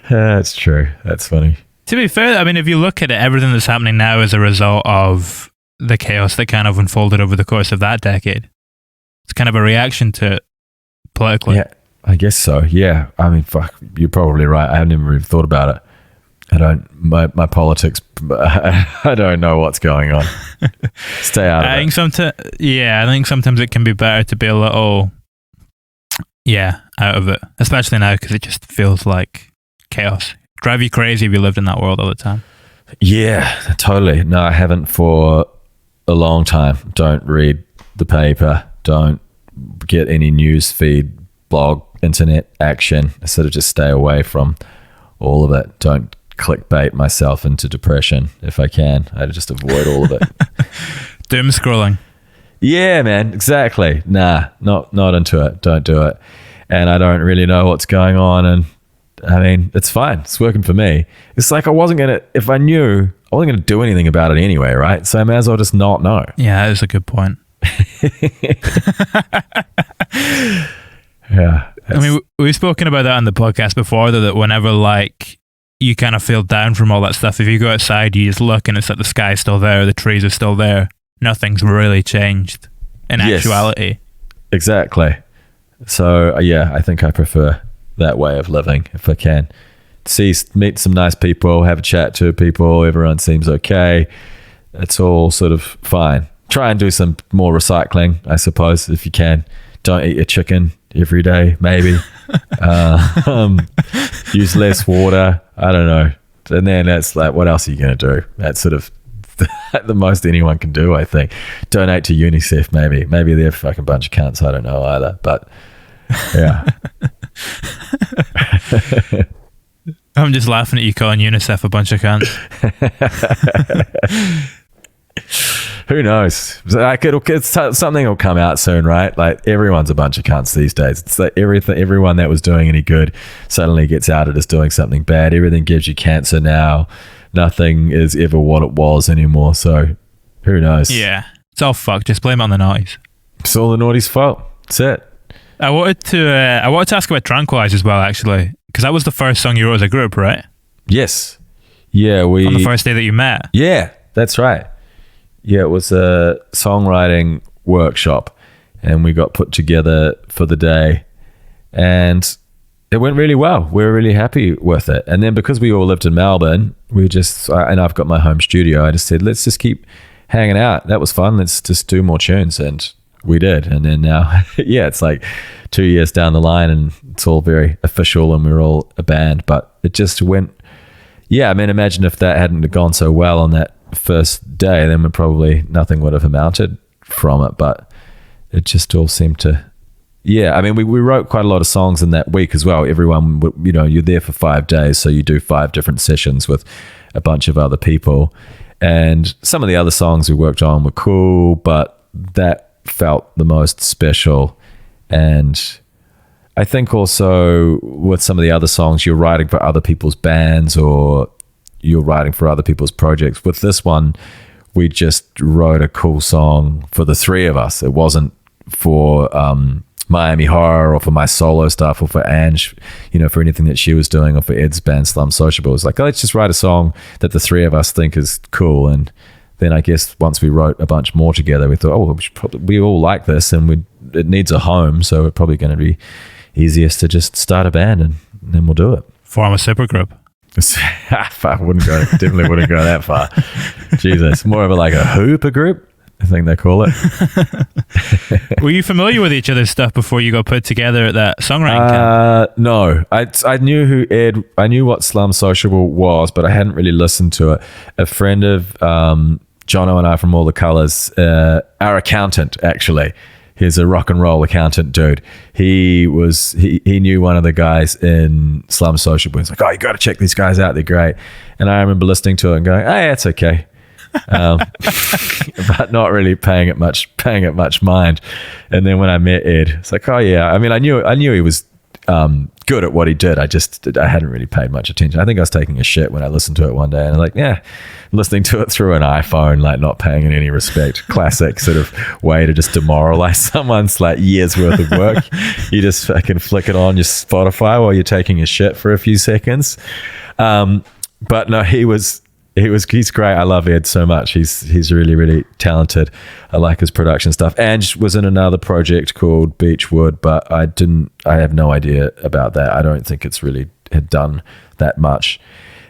That's true. That's funny. To be fair, I mean, if you look at it, everything that's happening now is a result of the chaos that kind of unfolded over the course of that decade. It's kind of a reaction to it politically. Yeah, I guess so. Yeah. I mean, fuck, you're probably right. I haven't even really thought about it. My politics, I don't know what's going on. Stay out of it. I think sometimes it can be better to be a little, out of it. Especially now because it just feels like chaos. Drive you crazy if you lived in that world all the time. Yeah, totally. No, I haven't for a long time. Don't read the paper. Don't get any news feed, blog, internet action. I sort of just stay away from all of it. Don't clickbait myself into depression if I can. I just avoid all of it. Doom scrolling. Yeah, man, exactly. Nah, not into it. Don't do it. And I don't really know what's going on, and I mean, it's fine. It's working for me. It's like if I knew, I wasn't gonna do anything about it anyway, right? So I may as well just not know. Yeah, that is a good point. Yeah. I mean, we've spoken about that on the podcast before, though, that whenever like you kind of feel down from all that stuff, if you go outside, you just look and it's like the sky's still there, the trees are still there. Nothing's really changed in actuality. Exactly. So I think I prefer that way of living if I can. Meet some nice people, have a chat to people, everyone seems okay. It's all sort of fine. Try and do some more recycling, I suppose, if you can. Don't eat your chicken every day, maybe. Use less water. I don't know. And then that's like, what else are you going to do? That's sort of the most anyone can do, I think. Donate to UNICEF, maybe. Maybe they're a fucking bunch of cunts. I don't know either. But yeah. I'm just laughing at you calling UNICEF a bunch of cunts. Who knows? Like something will come out soon, right? Like everyone's a bunch of cunts these days. It's like everyone that was doing any good suddenly gets outed as doing something bad. Everything gives you cancer now. Nothing is ever what it was anymore. So who knows? Yeah, it's all fucked. Just blame it on the naughties. It's all the naughty's fault. That's it. I wanted to ask about Tranquillise as well, actually, because that was the first song you wrote as a group, right? Yes. Yeah, on the first day that you met. Yeah, that's right. Yeah, it was a songwriting workshop, and we got put together for the day, and it went really well. We were really happy with it. And then because we all lived in Melbourne, and I've got my home studio, I just said, let's just keep hanging out. That was fun. Let's just do more tunes. And we did. And then now, it's like 2 years down the line and it's all very official and we're all a band, but it just went, I mean, imagine if that hadn't gone so well on that first day, then nothing would have amounted from it. But it just all seemed to, I mean, we wrote quite a lot of songs in that week as well. Everyone, you're there for 5 days, so you do 5 different sessions with a bunch of other people. And some of the other songs we worked on were cool, but that felt the most special. And I think also with some of the other songs, you're writing for other people's bands or you're writing for other people's projects. With this one, we just wrote a cool song for the three of us. It wasn't for Miami Horror or for my solo stuff or for Ange, for anything that she was doing or for Ed's band Slum Sociable. It was like, let's just write a song that the three of us think is cool. And then I guess once we wrote a bunch more together, we thought, we all like this and it needs a home. So it's probably going to be easiest to just start a band and then we'll do it. Form a supergroup. Definitely wouldn't go that far. Jesus, more of a hooper group, I think they call it. Were you familiar with each other's stuff before you got put together at that songwriting camp? No, I knew what Slum Sociable was, but I hadn't really listened to it. A friend of Jono and I from All the Colours, our accountant actually, He's a rock and roll accountant dude. He knew one of the guys in Slum Social. He's like, oh, you got to check these guys out. They're great. And I remember listening to it and going, hey, it's okay. But not really paying it much mind. And then when I met Ed, it's like, oh yeah. I mean, I knew he was good at what he did. I hadn't really paid much attention. I think I was taking a shit when I listened to it one day, and I'm like, yeah, listening to it through an iPhone, like not paying it any respect. Classic sort of way to just demoralize someone's like years worth of work. You just fucking flick it on your Spotify while you're taking a shit for a few seconds. But no, he's great. I love Ed so much. He's really, really talented. I like his production stuff. Ange was in another project called Beechwood, but I have no idea about that. I don't think it's really had done that much.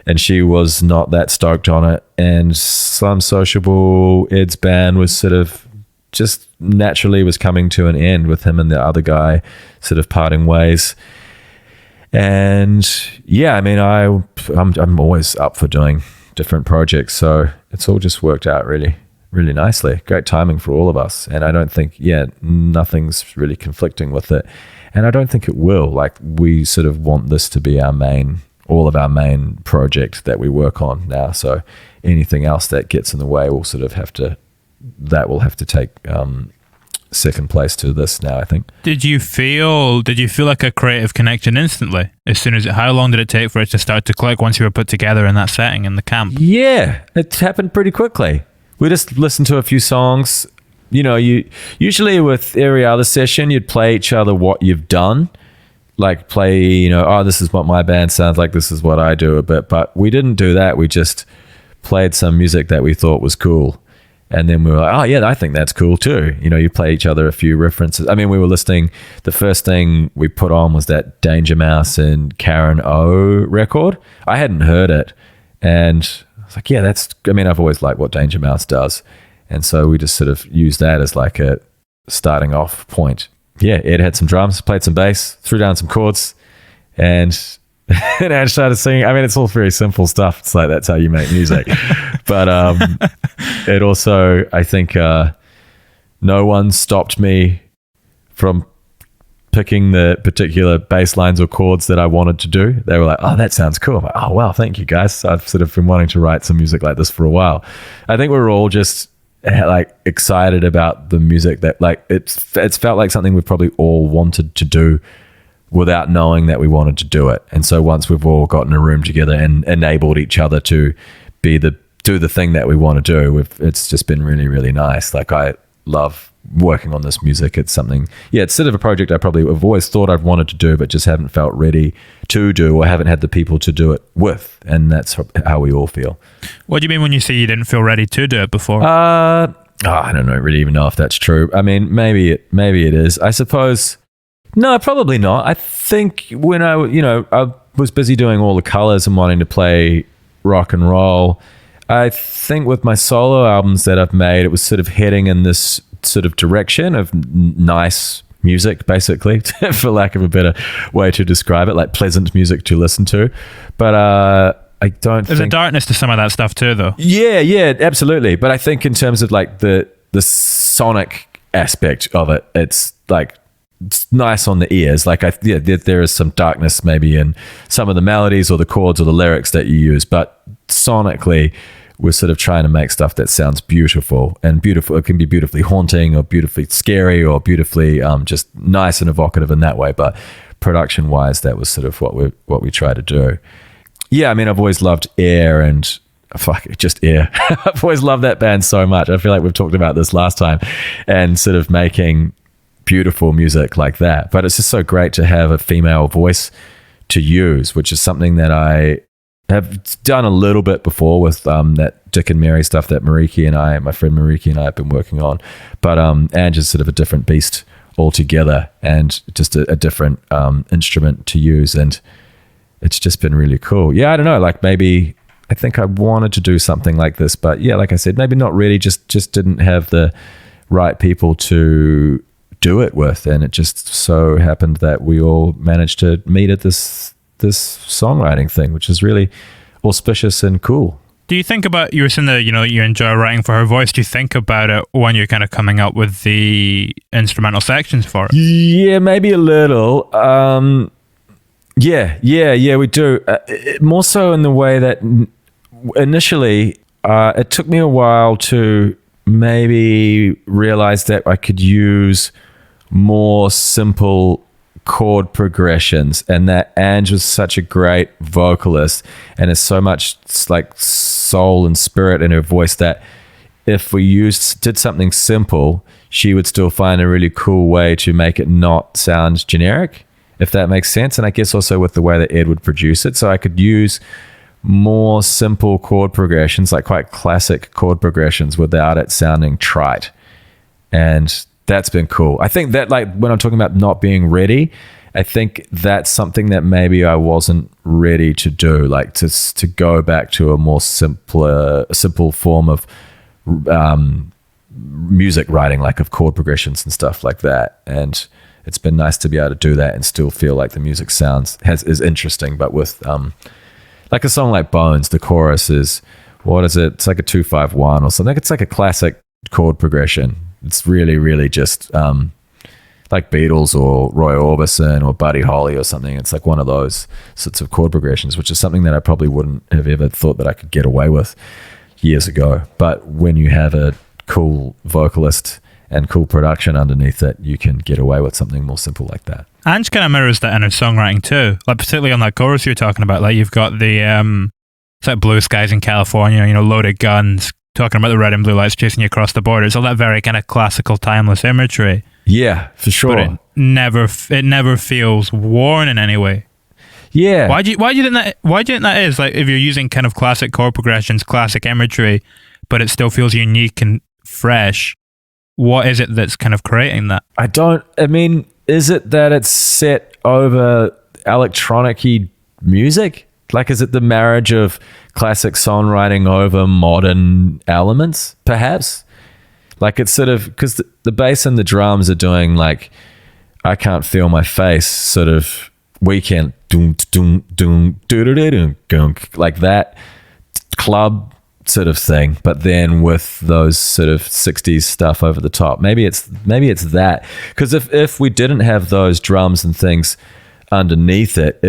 And she was not that stoked on it. And Slum Sociable, Ed's band was sort of just naturally was coming to an end with him and the other guy sort of parting ways. And yeah, I mean, I'm always up for doing different projects, so it's all just worked out really, really nicely. Great timing for all of us, and I don't think nothing's really conflicting with it, and I don't think it will. Like, we sort of want this to be all of our main project that we work on now, so anything else that gets in the way will have to take second place to this now, I think. Did you feel like a creative connection instantly? How long did it take for it to start to click once you were put together in that setting in the camp? Yeah, it happened pretty quickly. We just listened to a few songs. You usually with every other session, you'd play each other what you've done. Like play, oh, this is what my band sounds like, this is what I do a bit. But we didn't do that. We just played some music that we thought was cool. And then we were like, oh yeah, I think that's cool too. You play each other a few references. I mean, we were listening, the first thing we put on was that Danger Mouse and Karen O record. I hadn't heard it. And I was like, yeah, I've always liked what Danger Mouse does. And so we just sort of used that as like a starting off point. Yeah, Ed had some drums, played some bass, threw down some chords, and Ange started singing. I mean, it's all very simple stuff. It's like, that's how you make music. But it also, I think no one stopped me from picking the particular bass lines or chords that I wanted to do. They were like, oh, that sounds cool. I'm like, oh, wow, thank you guys. I've sort of been wanting to write some music like this for a while. I think we were all just like excited about the music that like, it's felt like something we've probably all wanted to do without knowing that we wanted to do it. And so once we've all gotten a room together and enabled each other to do the thing that we want to do, it's just been really, really nice. Like, I love working on this music. It's something, it's sort of a project I probably have always thought I've wanted to do, but just haven't felt ready to do, or haven't had the people to do it with. And that's how we all feel. What do you mean when you say you didn't feel ready to do it before? I don't really even know if that's true. I mean, maybe it is. I suppose. No, probably not. I think when I was busy doing all the colors and wanting to play rock and roll, I think with my solo albums that I've made, it was sort of heading in this sort of direction of nice music, basically, for lack of a better way to describe it, like pleasant music to listen to. But I don't There's a darkness to some of that stuff too, though. Yeah, absolutely. But I think in terms of like the sonic aspect of it, it's like, it's nice on the ears. Like, there is some darkness maybe in some of the melodies or the chords or the lyrics that you use, but sonically, we're sort of trying to make stuff that sounds beautiful. And beautiful, it can be beautifully haunting or beautifully scary or beautifully just nice and evocative in that way. But production-wise, that was sort of what we try to do. Yeah, I mean, I've always loved Air and just Air. I've always loved that band so much. I feel like we've talked about this last time, and sort of making beautiful music like that. But it's just so great to have a female voice to use, which is something that I have done a little bit before with that Dick and Mary stuff that my friend Mariki and I have been working on. But Ange is sort of a different beast altogether, and just a different instrument to use. And it's just been really cool. Yeah, I don't know, like maybe I think I wanted to do something like this, but yeah, like I said, maybe not really, just didn't have the right people to do it with. And it just so happened that we all managed to meet at this songwriting thing, which is really auspicious and cool. Do you think about, you were saying that, you enjoy writing for her voice. Do you think about it when you're kind of coming up with the instrumental sections for it? Yeah, maybe a little. Yeah, we do. More so in the way that initially it took me a while to maybe realize that I could use more simple chord progressions, and that Ange was such a great vocalist and has so much like soul and spirit in her voice that if we did something simple, she would still find a really cool way to make it not sound generic, if that makes sense. And I guess also with the way that Ed would produce it, so I could use more simple chord progressions, like quite classic chord progressions, without it sounding trite. And that's been cool. I think that, like, when I'm talking about not being ready, I think that's something that maybe I wasn't ready to do, like to go back to a more simple form of music writing, like of chord progressions and stuff like that. And it's been nice to be able to do that and still feel like the music is interesting, but with like a song like Bones, the chorus is, what is it? It's like a 2-5-1 or something. It's like a classic chord progression. It's really, really just like Beatles or Roy Orbison or Buddy Holly or something. It's like one of those sorts of chord progressions, which is something that I probably wouldn't have ever thought that I could get away with years ago. But when you have a cool vocalist and cool production underneath it, you can get away with something more simple like that. Ange kind of mirrors that in her songwriting too, like particularly on that chorus you're talking about. Like you've got the it's like blue skies in California, loaded guns, talking about the red and blue lights chasing you across the border. It's all that very kind of classical, timeless imagery. Yeah, for sure. But it never feels worn in any way. Yeah. Why do you think that is? Like, if you're using kind of classic chord progressions, classic imagery, but it still feels unique and fresh, what is it that's kind of creating that? Is it that it's set over electronic-y music? Like, is it the marriage of classic songwriting over modern elements, perhaps? Like, it's sort of, because the bass and the drums are doing, like, I Can't Feel My Face, sort of Weekend, doom, doom, doom, doom, doom, like that club sort of thing, but then with those sort of 60s stuff over the top. Maybe it's that, because if we didn't have those drums and things underneath it,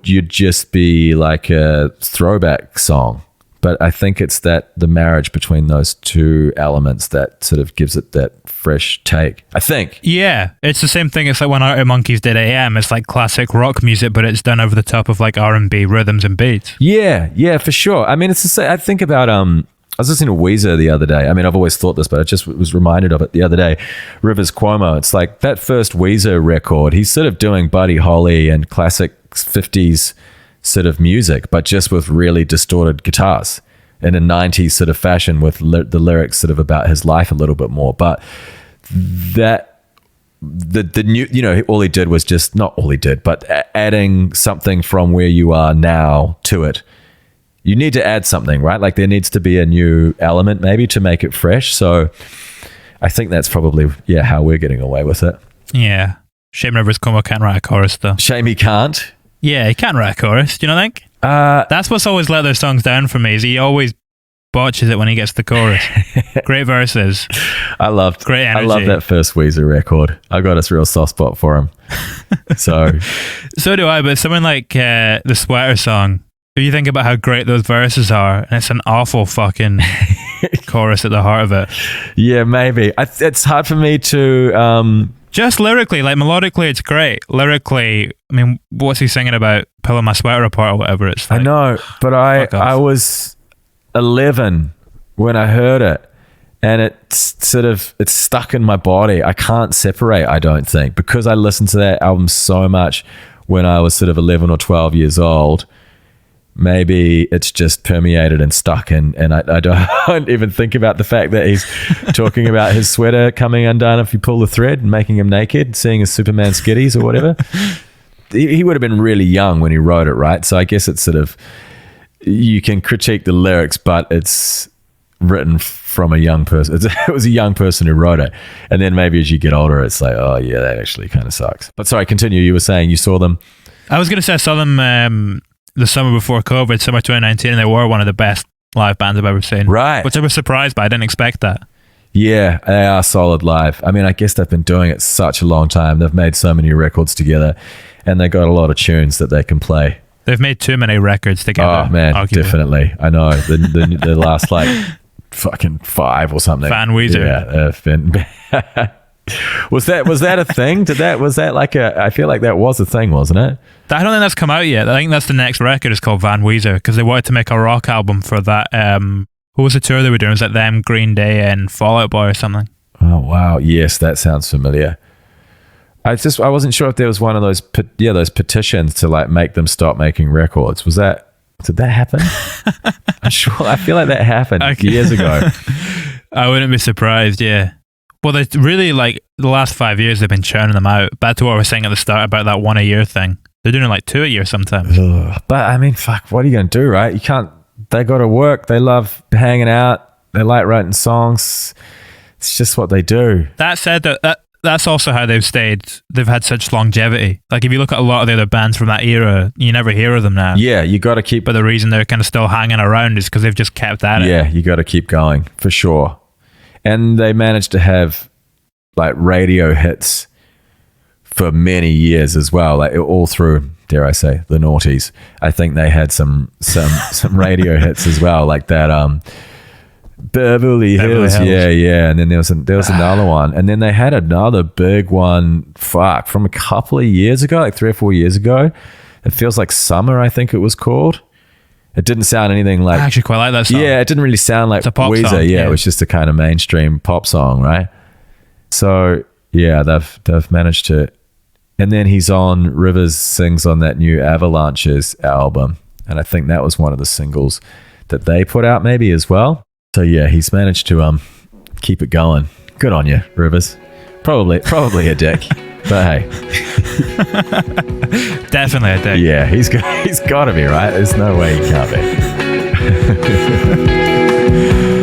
you'd just be like a throwback song. But I think it's that the marriage between those two elements that sort of gives it that fresh take, I think. Yeah, it's the same thing. It's like when Arctic Monkeys did AM. It's like classic rock music, but it's done over the top of like R&B rhythms and beats. Yeah, for sure. I mean, it's the same. I think about I was listening to Weezer the other day. I mean, I've always thought this, but I just was reminded of it the other day. Rivers Cuomo. It's like that first Weezer record. He's sort of doing Buddy Holly and classic 50s sort of music, but just with really distorted guitars in a 90s sort of fashion, with the lyrics sort of about his life a little bit more. But that the new, all he did was just, not all he did, but adding something from where you are now to it. You need to add something, right? Like there needs to be a new element maybe to make it fresh. So I think that's probably, how we're getting away with it. Yeah. Shame Rivers Cuomo can't write a chorus though. Shame he can't. Yeah, he can't write a chorus. Do you not think? That's what's always let those songs down for me, is he always botches it when he gets the chorus. Great verses. Great energy. I love that first Weezer record. I got a real soft spot for him. So do I, but something like the Sweater song, if you think about how great those verses are, and it's an awful fucking chorus at the heart of it. Yeah, maybe. It's hard for me to... Just lyrically, like melodically, it's great. Lyrically, I mean, what's he singing about? Pulling my sweater apart or whatever. It's like, I know, but I was 11 when I heard it, and it's stuck in my body. I can't separate, I don't think, because I listened to that album so much when I was sort of 11 or 12 years old. Maybe it's just permeated and stuck, and I don't even think about the fact that he's talking about his sweater coming undone if you pull the thread and making him naked, seeing his Superman skitties or whatever. He would have been really young when he wrote it, right? So I guess it's sort of, you can critique the lyrics, but it's written from a young person. It was a young person who wrote it. And then maybe as you get older, it's like, oh yeah, that actually kind of sucks. But sorry, continue. You were saying you saw them. I was going to say I saw them the summer before COVID, summer 2019, and they were one of the best live bands I've ever seen. Right. Which I was surprised by. I didn't expect that. Yeah, they are solid live. I mean, I guess they've been doing it such a long time. They've made so many records together, and they got a lot of tunes that they can play. They've made too many records together. Oh man, arguably. definitely. I know the last like fucking 5 or something. Van Weezer. Yeah, was that a thing? Was that like I feel like that was a thing, wasn't it? I don't think that's come out yet. I think that's the next record. It's called Van Weezer because they wanted to make a rock album for that. What was the tour they were doing? Was it them, Green Day, and Fall Out Boy or something? Oh wow, yes, that sounds familiar. I wasn't sure if there was one of those those petitions to like make them stop making records. Did that happen? I'm sure. I feel like that happened years ago. I wouldn't be surprised. Yeah. Well, they really like the last 5 years they've been churning them out. Back to what I was saying at the start about that 1 a year thing. They're doing like 2 a year sometimes. Ugh. But I mean, fuck, what are you going to do, right? You can't. They got to work. They love hanging out. They like writing songs. It's just what they do. That said, that's also how they've stayed. They've had such longevity. Like if you look at a lot of the other bands from that era, you never hear of them now. Yeah, you got to keep. But the reason they're kind of still hanging around is because they've just kept at it. Yeah, you got to keep going for sure. And they managed to have like radio hits for many years as well, like all through, dare I say, the noughties. I think they had some radio hits as well, like that Beverly Hills. Yeah. And then there was another one, and then they had another big one. From a couple of years ago, like 3 or 4 years ago. It feels like Summer, I think it was called. It didn't sound anything like. I actually quite like that song. Yeah, it didn't really sound like it's a pop Weezer. song, yeah, it was just a kind of mainstream pop song, right? So yeah, they've managed to. And then Rivers sings on that new Avalanches album, and I think that was one of the singles that they put out maybe as well. So yeah, he's managed to keep it going. Good on you, Rivers. Probably a dick, but hey. Definitely a dick. Yeah, he's got to be, right? There's no way he can't be.